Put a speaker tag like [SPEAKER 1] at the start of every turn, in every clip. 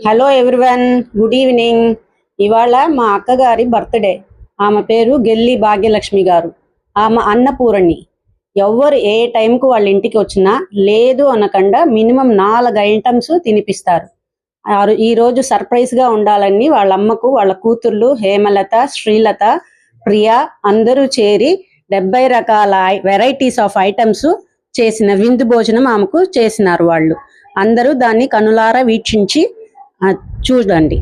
[SPEAKER 1] Hello everyone, good evening. ఇవాళ మా అక్కగారి బర్త్డే. ఆమె పేరు గెల్లి భాగ్యలక్ష్మి గారు. ఆమె అన్నపూర్ణి. ఎవరు ఏ టైంకు వాళ్ళ ఇంటికి వచ్చినా లేదు అనకుండా మినిమం 4 ఐటమ్స్ తినిపిస్తారు. ఈరోజు సర్ప్రైజ్గా ఉండాలని వాళ్ళ అమ్మకు వాళ్ళ కూతుర్లు హేమలత, శ్రీలత, ప్రియా అందరూ చేరి 70 రకాల వెరైటీస్ ఆఫ్ ఐటమ్స్ చేసిన విందు భోజనం ఆమెకు చేసినారు. వాళ్ళు అందరూ దాన్ని కనులారా వీక్షించి చూడండి.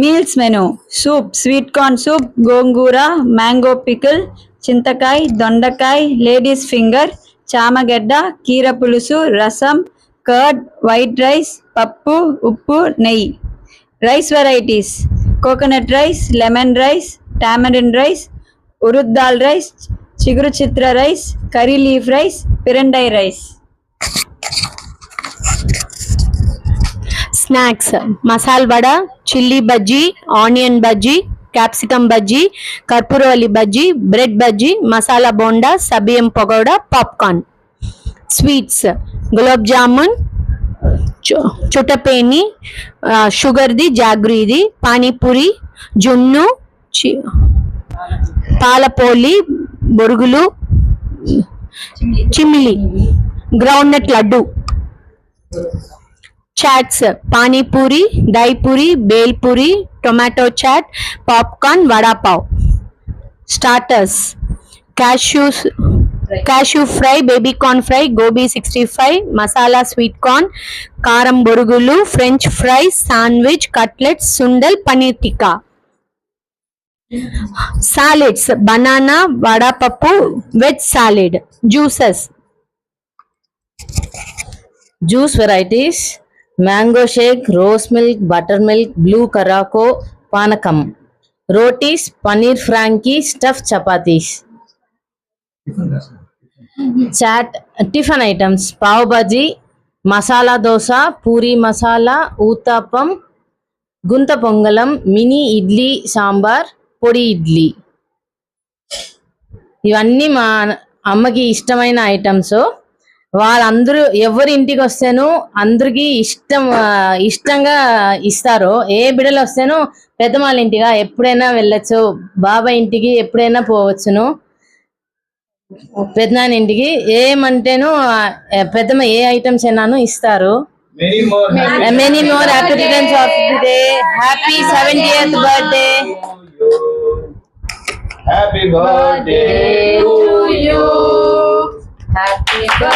[SPEAKER 2] Meals menu: soup, sweet corn soup, gongura, mango pickle, చింతకాయ, దొండకాయ, లేడీస్ ఫింగర్, చామగడ్డ, కీర పులుసు, రసం, కర్డ్, వైట్ రైస్, పప్పు, ఉప్పు, నెయ్యి. Rice varieties: coconut rice, lemon rice, tamarind rice, urad dal rice, చిగురు చిత్ర రైస్, కర్రీ లీఫ్ రైస్, పిరండై rice.
[SPEAKER 3] Snacks: masal vada, chilli bajji, onion bajji, capsicum bajji, కర్పూరవల్లి బజ్జీ, బ్రెడ్ బజ్జీ, మసాలా బోండా, సబియం పకోడా, పాప్కార్న్. స్వీట్స్: గులాబ్ జామున్, చుట్టపేని, షుగర్ది, జాగ్రీది, పానీపూరి, జున్ను, పాలపోలి, బొరుగులు, చిమ్మిలి, groundnut laddu. Chaats: panipuri, dahipuri, bhelpuri, tomato chaat, popcorn, vada pav. Starters: cashew fry, baby corn fry, gobi 65, masala sweet corn, కారం బొరుగులు, french fries, sandwich, cutlets, sundal, paneer tikka. Salads: banana, వడపప్పు, veg salad. Juices:
[SPEAKER 4] juice varieties: mango shake, rose milk, butter milk, blue curacao, పానకం. Rotis: paneer frankie, stuff chapatis. Chaat tiffin items: pav bhaji, masala dosa, puri masala, uttapam, గుంత పొంగలం, mini idli sambar, పొడి ఇడ్లీ. ఇవన్నీ మా అమ్మకి ఇష్టమైన ఐటమ్స్. వాళ్ళందరూ ఎవరి ఇంటికి వస్తేనో అందరికి ఇష్టంగా ఇస్తారు. ఏ బిడ్డలు వస్తేనో పెద్దమ్మాళ్ళ ఇంటిగా ఎప్పుడైనా వెళ్ళొచ్చు, బాబాయ్ ఇంటికి ఎప్పుడైనా పోవచ్చును, పెద్దనాన్న ఇంటికి ఏమంటేనో పెద్దమ్మ ఏ ఐటమ్స్ అయినాను ఇస్తారు. Many more happy returns of the day. Happy 70th birthday.
[SPEAKER 5] Happy birthday to you.
[SPEAKER 4] Happy birthday.